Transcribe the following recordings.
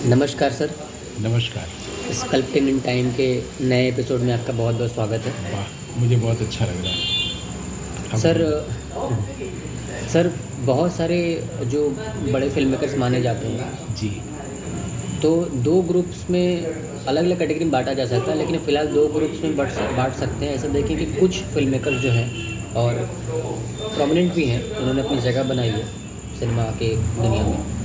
नमस्कार सर। नमस्कार। Sculpting in time के नए एपिसोड में आपका बहुत बहुत स्वागत है। वाह, मुझे बहुत अच्छा लग रहा है। अब सर सर बहुत सारे जो बड़े फिल्म मेकर्स माने जाते हैं, जी तो दो ग्रुप्स में अलग अलग कैटेगरी में बांटा जा सकता है, लेकिन फ़िलहाल दो ग्रुप्स में बांट सकते हैं। ऐसा देखें कि कुछ फिल्म मेकर्स जो हैं और प्रोमिनेंट भी हैं, उन्होंने अपनी जगह बनाई है सिनेमा के दुनिया में।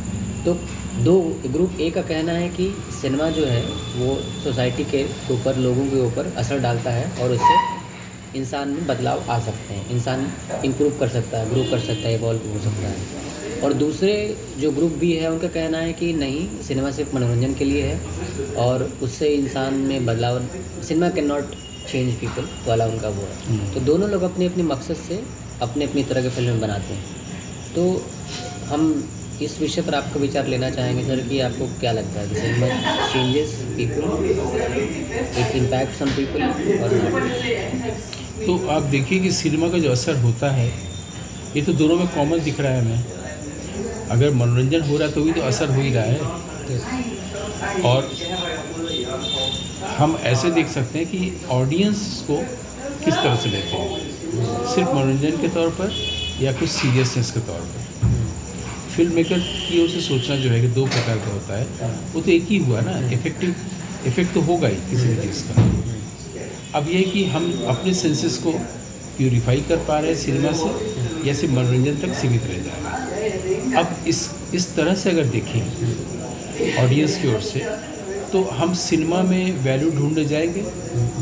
तो दो ग्रुप ए का कहना है कि सिनेमा जो है वो सोसाइटी के ऊपर, लोगों के ऊपर असर डालता है और उससे इंसान में बदलाव आ सकते हैं, इंसान इम्प्रूव कर सकता है, ग्रो कर सकता है, इवॉल्व हो सकता है। और दूसरे जो ग्रुप बी है उनका कहना है कि नहीं, सिनेमा सिर्फ मनोरंजन के लिए है और उससे इंसान में बदलाव, cinema can not change people वाला उनका वो है। तो दोनों लोग अपने अपने मकसद से अपने अपनी तरह के फिल्म बनाते हैं। तो हम इस विषय पर आपका विचार लेना चाहेंगे सर कि आपको क्या लगता है कि cinema changes people, it impacts on people और नॉट? तो आप देखिए कि सिनेमा का जो असर होता है ये तो दोनों में कॉमन दिख रहा है हमें। अगर मनोरंजन हो रहा है तो भी तो असर हो ही रहा है। और हम ऐसे देख सकते हैं कि ऑडियंस को किस तरह से लेते हैं, सिर्फ मनोरंजन के तौर पर या कुछ सीरियसनेस के तौर पर। फिल्म मेकर की ओर से सोचना जो है कि दो प्रकार का होता है, वो तो एक ही हुआ ना, इफेक्ट तो होगा ही किसी भी चीज़ का। अब ये है कि हम अपने सेंसेस को प्यूरिफाई कर पा रहे हैं सिनेमा से या सिर्फ मनोरंजन तक सीमित रह जा रहे हैं। अब इस तरह से अगर देखें ऑडियंस की ओर से, तो हम सिनेमा में वैल्यू ढूंढने जाएंगे।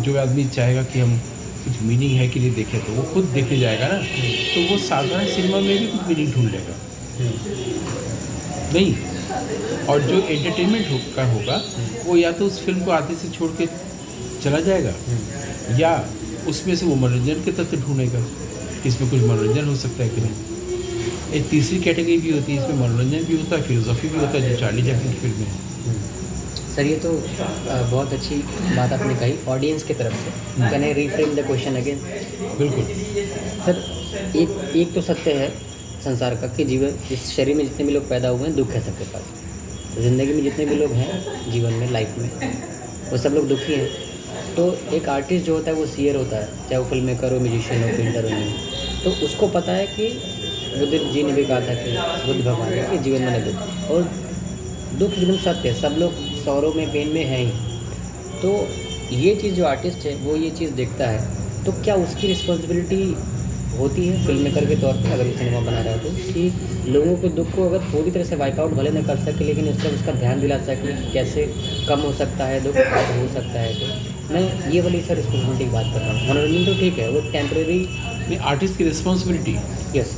जो आदमी चाहेगा कि हम कुछ मीनिंग है कि नहीं देखें, तो वो खुद देखने जाएगा ना, तो वो साधारण सिनेमा में भी कुछ मीनिंग ढूंढ लेगा नहीं। और जो एंटरटेनमेंट का होगा वो या तो उस फिल्म को आधे से छोड़ के चला जाएगा या उसमें से वो मनोरंजन के तत्व ढूंढेगा कि इसमें कुछ मनोरंजन हो सकता है कि नहीं। एक तीसरी कैटेगरी भी होती है, इसमें मनोरंजन भी होता है, फिलोसॉफी भी होता है, जो चार्ली चैपलिन की फिल्में हैं। सर ये तो बहुत अच्छी बात आपने कही ऑडियंस की तरफ से। Can I reframe the question again? बिल्कुल। सर एक तो सत्य है संसार का कि जीवन, इस शरीर में जितने भी लोग पैदा हुए हैं दुख है सबके पास। तो ज़िंदगी में जितने भी लोग हैं जीवन में, लाइफ में, वो सब लोग दुखी हैं। तो एक आर्टिस्ट जो होता है वो सीयर होता है, चाहे वो फिल्म मेकर हो, म्यूजिशियन हो, पेंटर हो, नहीं, तो उसको पता है कि बुद्ध जी ने भी कहा था कि बुद्ध भगवान ने कि जीवन में दुख, और दुख एकदम सत्य है, सब लोग सौरों में, पेन में हैं ही। तो ये चीज़ जो आर्टिस्ट है वो ये चीज़ देखता है, तो क्या उसकी रिस्पॉन्सिबिलिटी होती है फिल्म मेकर के तौर पे, अगर ये सिनेमा बना रहा है तो, कि लोगों के दुख को अगर पूरी तरह से वाइप आउट भले न कर सके, लेकिन उसका ध्यान दिला सके कि कैसे कम हो सकता है दुख, कम हो सकता है। तो मैं ये वाली सर रिस्पॉन्सिबिलिटी की बात कर रहा हूँ। मनोरंजन तो ठीक है, वो टेम्प्रेरी। आर्टिस्ट की रिस्पॉन्सिबिलिटी, यस।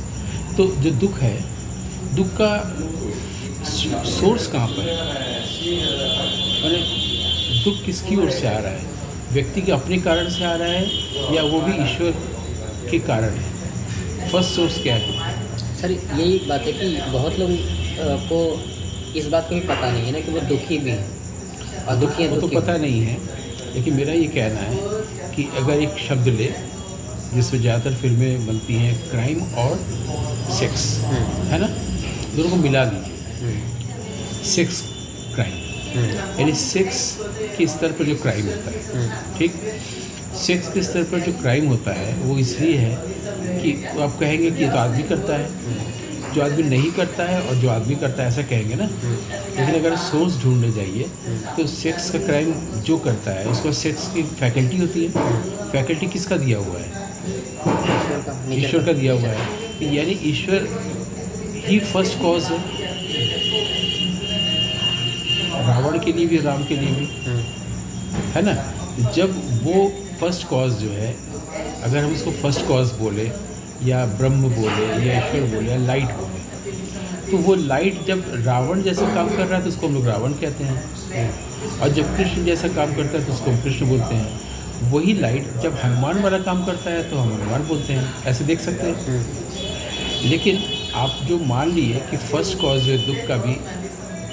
तो जो दुख है, दुख का सोर्स कहाँ पर है? माने दुख किसकी ओर से आ रहा है? व्यक्ति के अपने कारण से आ रहा है या वो भी ईश्वर के कारण है? फर्स्ट सोर्स क्या है? सर यही बात है कि बहुत लोग को इस बात का भी पता नहीं है ना कि वो दुखी भी हैं और दुखी हैं। वो तो पता नहीं है, लेकिन मेरा ये कहना है कि अगर एक शब्द ले जिसमें ज़्यादातर फिल्में बनती हैं, क्राइम और सेक्स, है ना, दोनों को मिला लीजिए, सेक्स क्राइम, यानी सेक्स के स्तर पर जो क्राइम होता है, ठीक, सेक्स के स्तर पर जो क्राइम होता है वो इसलिए है कि आप कहेंगे कि ये तो आदमी करता है, जो आदमी नहीं करता है और जो आदमी करता है, ऐसा कहेंगे ना। लेकिन अगर सोर्स ढूंढने जाइए तो सेक्स का क्राइम जो करता है उसको सेक्स की फैकल्टी होती है। फैकल्टी किसका दिया हुआ है? ईश्वर का दिया हुआ है, यानी ईश्वर ही फर्स्ट कॉज है। रावण के लिए भी, राम के लिए भी, है ना। जब वो फर्स्ट कॉज जो है, अगर हम उसको फर्स्ट कॉज बोले या ब्रह्म बोले या ईश्वर बोले या लाइट बोले, तो वो लाइट जब रावण जैसा काम कर रहा है तो उसको हम लोग रावण कहते हैं, और जब कृष्ण जैसा काम करता है तो उसको हम कृष्ण बोलते हैं। वही लाइट जब हनुमान वाला काम करता है तो हम हनुमान बोलते हैं। ऐसे देख सकते हैं। लेकिन आप जो मान लिए कि फर्स्ट कॉज जो है दुख का भी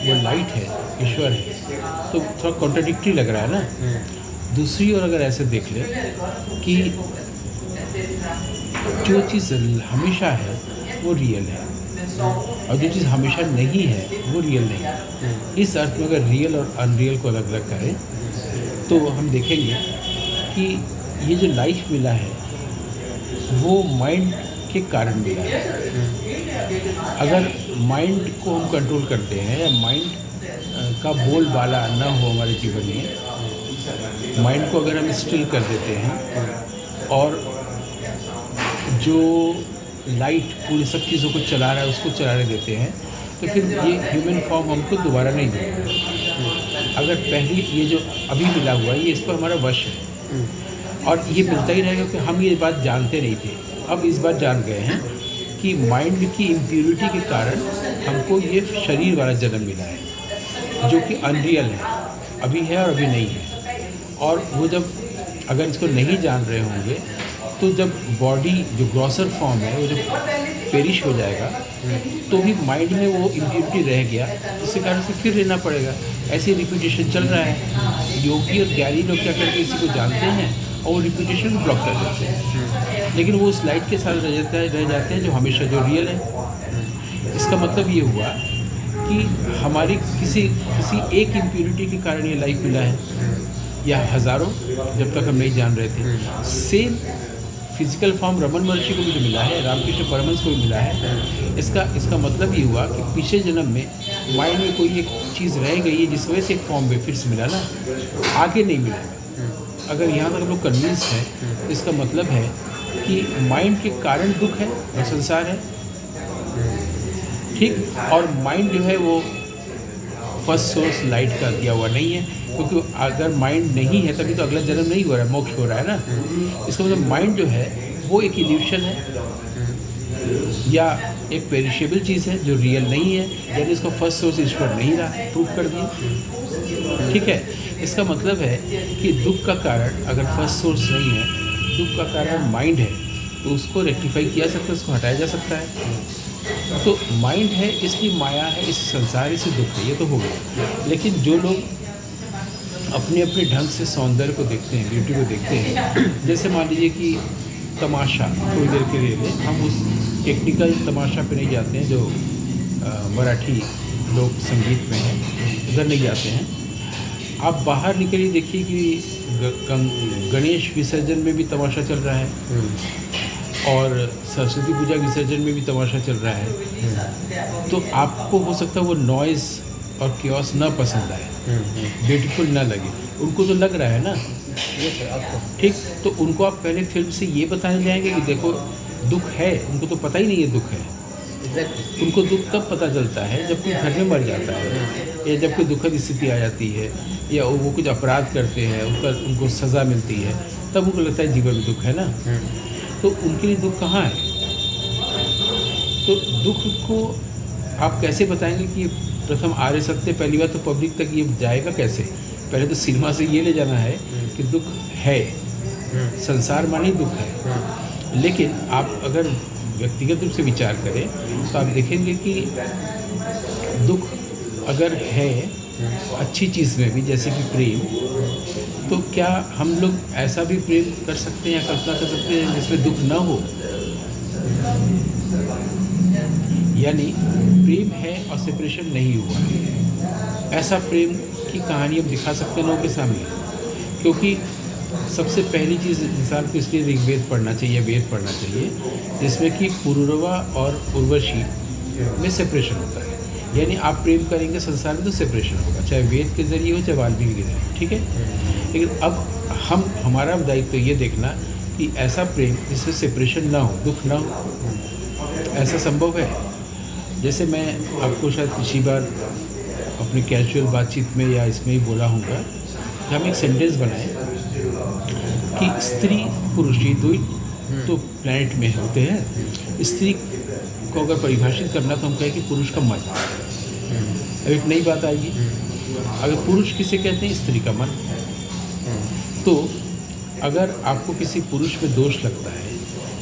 वो लाइट है, ईश्वर है, तो थोड़ा कॉन्ट्राडिक्टरी लग रहा है ना। दूसरी ओर अगर ऐसे देख ले कि जो चीज़ हमेशा है वो रियल है, और जो चीज़ हमेशा नहीं है वो रियल नहीं है। इस अर्थ में अगर रियल और अनरियल को अलग अलग करें तो हम देखेंगे कि ये जो लाइफ मिला है वो माइंड के कारण मिला है। अगर माइंड को हम कंट्रोल करते हैं या माइंड का बोलबाला न हो हमारे जीवन में, माइंड को अगर हम स्टिल कर देते हैं और जो लाइट पूरी सब चीज़ों को चला रहा है उसको चलाने देते हैं, तो फिर ये ह्यूमन फॉर्म हमको दोबारा नहीं मिलेगा। अगर पहले ये जो अभी मिला हुआ है ये इस पर हमारा वश है और ये मिलता ही रहेगा, क्योंकि हम ये बात जानते नहीं थे, अब इस बात जान गए हैं कि माइंड की इम्प्योरिटी के कारण हमको ये शरीर वाला जन्म मिला है जो कि अनरियल है, अभी है और अभी नहीं है। और वो जब अगर इसको नहीं जान रहे होंगे तो जब बॉडी जो ग्रॉसर फॉर्म है वो जब पेरिश हो जाएगा तो भी माइंड में वो इम्प्योरिटी रह गया, जिसके कारण से फिर रहना पड़ेगा। ऐसे रिपीटेशन चल रहा है। योगी और ज्ञानी लोग क्या करके इसी को जानते हैं और वो रिपीटेशन को ब्लॉक कर देते हैं, लेकिन वो उस लाइट के साथ रह जाते हैं जो हमेशा जो रियल है। इसका मतलब ये हुआ कि हमारी किसी एक इम्प्योरिटी के कारण ये लाइफ मिला है या हज़ारों, जब तक हम नहीं जान रहे थे। सेम फिजिकल फॉर्म रमन महर्षि को भी जो मिला है, रामकृष्ण परमहंस को भी मिला है। इसका मतलब ये हुआ कि पिछले जन्म में माइंड में कोई एक चीज़ रह गई है जिस वजह से एक फॉर्म में फिर से मिला ना, आगे नहीं मिलेगा। अगर यहाँ तक हम लोग कन्विंस हैं तो इसका मतलब है कि माइंड के कारण दुख है और संसार है, ठीक। और माइंड जो है वो फर्स्ट सोर्स लाइट का दिया हुआ नहीं है, क्योंकि अगर माइंड नहीं है तभी तो अगला जन्म नहीं हो रहा है, मोक्ष हो रहा है ना। इसका मतलब माइंड जो है वो एक इल्यूशन है या एक पेरिशेबल चीज़ है जो रियल नहीं है, यानी इसको फर्स्ट सोर्स ईश्वर नहीं रहा, प्रूफ कर दिया, ठीक है। इसका मतलब है कि दुख का कारण अगर फर्स्ट सोर्स नहीं है, दुख का कारण माइंड है, तो उसको रेक्टिफाई किया सकता है, उसको हटाया जा सकता है। तो माइंड है इसकी माया है, इस संसार से दुख है, ये तो हो गया। लेकिन जो लोग अपने अपने ढंग से सौंदर्य को देखते हैं, ब्यूटी को देखते हैं, जैसे मान लीजिए कि तमाशा थोड़ी देर के लिए लें, हम उस टेक्निकल तमाशा पे नहीं जाते हैं जो मराठी लोक संगीत में है, उधर नहीं जाते हैं। आप बाहर निकलिए, देखिए कि गणेश विसर्जन में भी तमाशा चल रहा है और सरस्वती पूजा विसर्जन में भी तमाशा चल रहा है। तो आपको हो सकता है वो नॉइज़ और क्योस ना पसंद आए, ब्यूटीफुल ना लगे, उनको तो लग रहा है ना, ठीक। तो उनको आप पहले फिल्म से ये बताने जाएंगे कि देखो दुख है, उनको तो पता ही नहीं है दुख है। उनको दुख तब पता चलता है जब कोई घर में मर जाता है या जब कोई दुखद स्थिति आ जाती है या वो कुछ अपराध करते हैं, उनको सज़ा मिलती है, तब उनको लगता है जीवन में दुख है ना। तो उनके लिए दुख कहाँ है? तो दुख को आप कैसे बताएंगे कि प्रथम आर्य सत्य, पहली बात तो पब्लिक तक ये जाएगा कैसे? पहले तो सिनेमा से ये ले जाना है कि दुख है, संसार माने दुख है। लेकिन आप अगर व्यक्तिगत रूप से विचार करें तो आप देखेंगे कि दुख अगर है अच्छी चीज़ में भी, जैसे कि प्रेम, तो क्या हम लोग ऐसा भी प्रेम कर सकते हैं या कल्पना कर सकते हैं जिसमें दुख न हो? यानी प्रेम है और सेपरेशन नहीं हुआ, ऐसा प्रेम की कहानी हम दिखा सकते हैं लोगों के सामने। क्योंकि सबसे पहली चीज़ इंसान को इसलिए ऋग्वेद पढ़ना चाहिए, वेद पढ़ना चाहिए, जिसमें कि पुरुरवा और उर्वशी में सेपरेशन होता है। यानी आप प्रेम करेंगे संसार में तो सेपरेशन होगा, चाहे वेद के जरिए हो चाहे वाल्मीकि के जरिए, ठीक है। लेकिन अब हमारा दायित्व ये देखना कि ऐसा प्रेम जिसमें सेपरेशन ना हो, दुख ना हो, ऐसा संभव है। जैसे मैं आपको शायद पिछली बार अपनी कैजुअल बातचीत में या इसमें ही बोला होगा कि हम एक सेंटेंस बनाएं कि स्त्री पुरुष ये दो ही तो प्लैनेट में होते हैं। स्त्री को अगर परिभाषित करना तो हम कहें कि पुरुष का मन। अब एक नई बात आएगी, अगर पुरुष किसे कहते हैं? स्त्री का मन। तो अगर आपको किसी पुरुष में दोष लगता है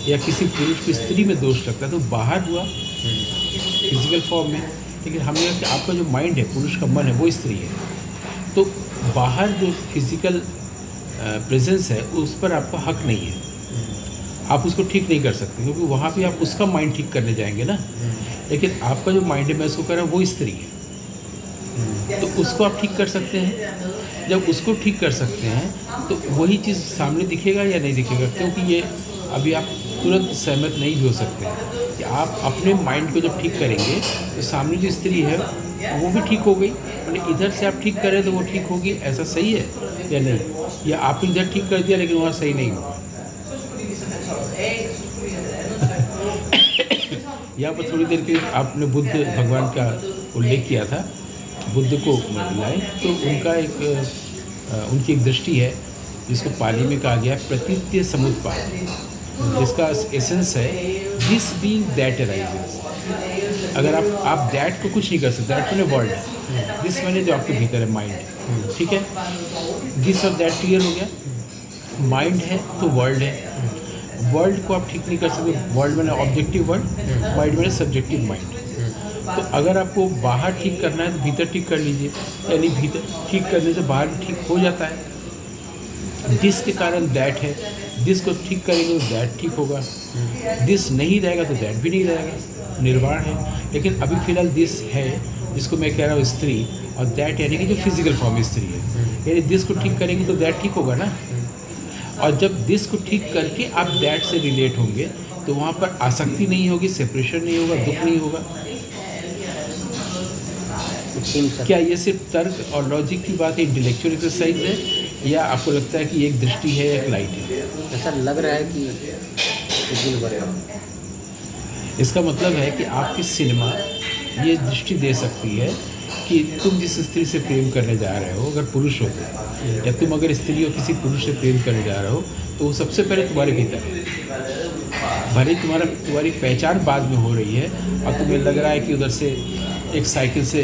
या किसी पुरुष को स्त्री में दोष लगता है तो बाहर हुआ फिजिकल फॉर्म में, लेकिन हमने कहा कि आपका जो माइंड है, पुरुष का मन है, वो स्त्री है। तो बाहर जो फिजिकल प्रेजेंस है उस पर आपका हक नहीं है। आप उसको ठीक नहीं कर सकते, क्योंकि वहाँ पे आप उसका माइंड ठीक करने जाएंगे ना। लेकिन आपका जो माइंड है, मैं उसको कह रहा हूँ, वो स्त्री है, तो उसको आप ठीक कर सकते हैं। जब उसको ठीक कर सकते हैं तो वही चीज़ सामने दिखेगा या नहीं दिखेगा, क्योंकि ये अभी आप तुरंत सहमत नहीं भी हो सकते हैं कि आप अपने माइंड को जब ठीक करेंगे तो सामने जो स्त्री है वो भी ठीक हो गई, मतलब इधर से आप ठीक करें तो वो ठीक होगी। ऐसा सही है या नहीं? या आपने इधर ठीक कर दिया लेकिन वहाँ सही नहीं हुआ। यहाँ पर थोड़ी देर के लिए आपने बुद्ध भगवान का उल्लेख किया था, बुद्ध को लाए तो उनका उनकी एक दृष्टि है जिसको पाली में कहा गया है प्रतीत्य समुत्पाद, जिसका एसेंस है दिस बीइंग दैट अराइजेस। अगर आप दैट को कुछ नहीं कर सकते, दैट मैंने वर्ल्ड है, दिस मैंने जो आपके भीतर है माइंड है, ठीक है, दिस और दैट क्लियर हो गया। माइंड है तो वर्ल्ड है, वर्ल्ड को आप ठीक नहीं कर सकते, वर्ल्ड मैंने ऑब्जेक्टिव वर्ल्ड, माइंड मैंने सब्जेक्टिव माइंड। तो अगर आपको बाहर ठीक करना है तो भीतर ठीक कर लीजिए, यानी भीतर ठीक करने से बाहर भी ठीक हो जाता है। दिस के कारण दैट है, दिस को ठीक करेंगे तो दैट ठीक होगा, दिस नहीं रहेगा तो दैट भी नहीं रहेगा, निर्वाण है। लेकिन अभी फ़िलहाल दिस है जिसको मैं कह रहा हूँ स्त्री, और दैट यानी कि जो फिजिकल फॉर्म स्त्री है, यानी दिस को ठीक करेंगे तो दैट ठीक होगा ना। और जब दिस को ठीक करके आप दैट से रिलेट होंगे तो वहाँ पर आसक्ति नहीं होगी, सेपरेशन नहीं होगा, दुख नहीं होगा। क्या ये सिर्फ तर्क और लॉजिक की बात है, इंटेलेक्चुअल एक्सरसाइज है, या आपको लगता है कि एक दृष्टि है, एक लाइट है? ऐसा लग रहा है कि दिल भर रहा। इसका मतलब है कि आपकी सिनेमा ये दृष्टि दे सकती है कि तुम जिस स्त्री से प्रेम करने जा रहे हो, अगर पुरुष हो या तुम अगर स्त्री हो किसी पुरुष से प्रेम करने जा रहे हो, तो वो सबसे पहले तुम्हारे भीतर है। भले तुम्हारी पहचान बाद में हो रही है और तुम्हें लग रहा है कि उधर से एक साइकिल से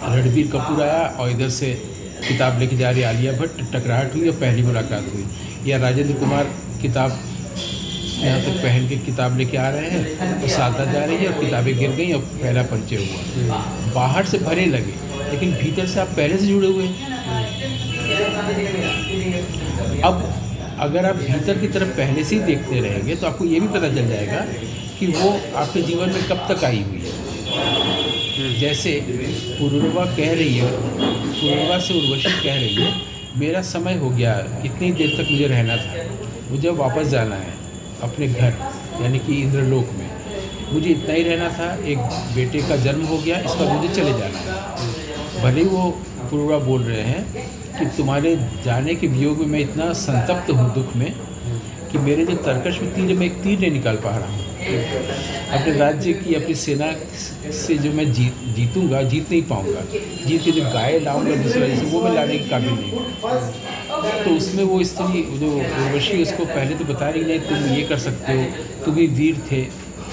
रणबीर कपूर आया और इधर से किताब लेके जा रही आलिया भट्ट, टकराहट हुई और पहली मुलाकात हुई, या राजेंद्र कुमार किताब यहाँ तक पहन के किताब लेके आ रहे हैं और सादा जा रही है और किताबें गिर गई और पहला परिचय हुआ। बाहर से भरे लगे लेकिन भीतर से आप पहले से जुड़े हुए हैं। अब अगर आप भीतर की तरफ पहले से ही देखते रहेंगे तो आपको ये भी पता चल जाएगा कि वो आपके जीवन में कब तक आई हुई है। जैसे पुरुरवा कह रही है, पुरुरवा से उर्वशी कह रही है, मेरा समय हो गया, इतनी देर तक मुझे रहना था, मुझे वापस जाना है अपने घर, यानी कि इंद्रलोक में, मुझे इतना ही रहना था, एक बेटे का जन्म हो गया, इस पर मुझे चले जाना है। भले ही वो पुरुरवा बोल रहे हैं कि तुम्हारे जाने के वियोग में मैं इतना संतप्त हूँ दुख में कि मेरे जो तर्कश में तीर है, मैं एक तीर नहीं निकाल पा रहा हूँ। अपने राज्य की, अपनी सेना से जो मैं जीतूंगा, जीत नहीं पाऊंगा, जीत के जो गाय लाऊंगा दूसरी वजह से, वो मैं लाने के काबिल नहीं हूँ। तो उसमें वो स्त्री जो उर्वशी उसको पहले तो बता रही नहीं, तुम ये कर सकते हो, तुम भी वीर थे,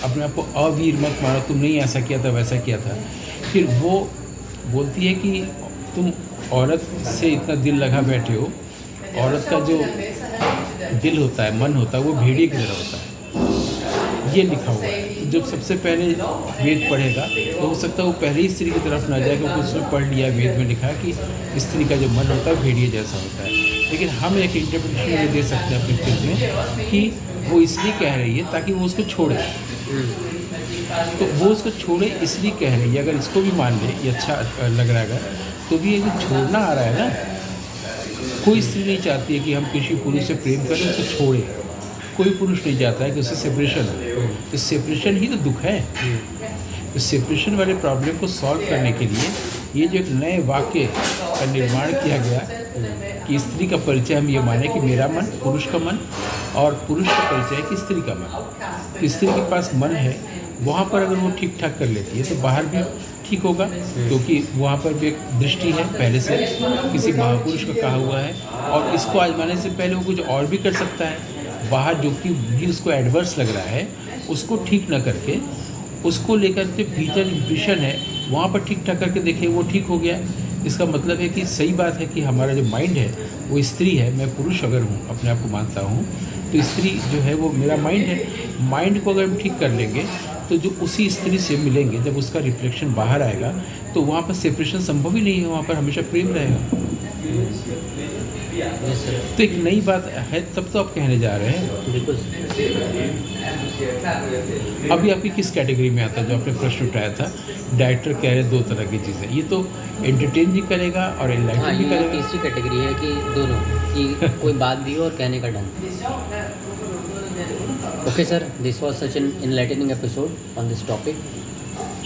अपने आप को अवीर मत मानो, तुमने ही ऐसा किया था वैसा किया था। फिर वो बोलती है कि तुम औरत से इतना दिल लगा बैठे हो, औरत का जो दिल होता है, मन होता है, वो भेड़िए की तरह होता है, ये लिखा हुआ है। तो जब सबसे पहले वेद पढ़ेगा तो हो सकता है वो पहले ही स्त्री की तरफ ना जाए, क्योंकि उसने पढ़ लिया, वेद में लिखा है कि स्त्री का जो मन होता है भेड़िए जैसा होता है। लेकिन हम एक इंटरप्रिटेशन ये दे सकते हैं अपने फिल्म में कि वो इसलिए कह रही है ताकि वो उसको छोड़े, तो वो उसको छोड़े इसलिए कह रही है। अगर इसको भी मान ले, ये अच्छा लग रहा है, तो भी ये छोड़ना आ रहा है ना। कोई स्त्री नहीं चाहती है कि हम किसी पुरुष से प्रेम करें, उसको छोड़ें। कोई पुरुष नहीं चाहता है कि उससे सेपरेशन हो, तो सेपरेशन ही तो दुख है। तो सेपरेशन वाले प्रॉब्लम को सॉल्व करने के लिए ये जो एक नए वाक्य का निर्माण किया गया कि स्त्री का परिचय हम ये माने कि मेरा मन, पुरुष का मन, और पुरुष का परिचय है कि स्त्री का मन। तो स्त्री के पास मन है, वहाँ पर अगर वो ठीक ठाक कर लेती है तो बाहर भी ठीक होगा, क्योंकि वहाँ पर भी एक दृष्टि है पहले से किसी महापुरुष का कहा हुआ है, और इसको आजमाने से पहले वो कुछ और भी कर सकता है। बाहर जो कि भी उसको एडवर्स लग रहा है उसको ठीक न करके, उसको लेकर जो भीतर इम्प्रेशन है वहाँ पर ठीक ठाक करके देखें, वो ठीक हो गया। इसका मतलब है कि सही बात है कि हमारा जो माइंड है वो स्त्री है, मैं पुरुष अगर हूँ, अपने आप को मानता हूँ, तो स्त्री जो है वो मेरा माइंड है। माइंड को अगर हम ठीक कर लेंगे तो जो उसी स्त्री से मिलेंगे, जब उसका रिफ्लेक्शन बाहर आएगा तो वहाँ पर सेपरेशन संभव ही नहीं है, वहाँ पर हमेशा प्रेम रहेगा। यस सर, तो एक नई बात है, तब तो आप कहने जा रहे हैं। बिल्कुल। अभी आपकी किस कैटेगरी में आता है? जो आपने प्रश्न उठाया था, डायरेक्टर कह रहे हैं 2 तरह की चीज़ें, ये तो एंटरटेन भी करेगा और हाँ, एनलाइटन भी ये करेगा। तीसरी कैटेगरी है कि दोनों, कि कोई बात भी हो और कहने का ढंग। Okay sir, this was such an enlightening episode on this topic,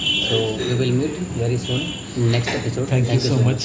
so we will meet very soon next episode. Thank you so much. Much.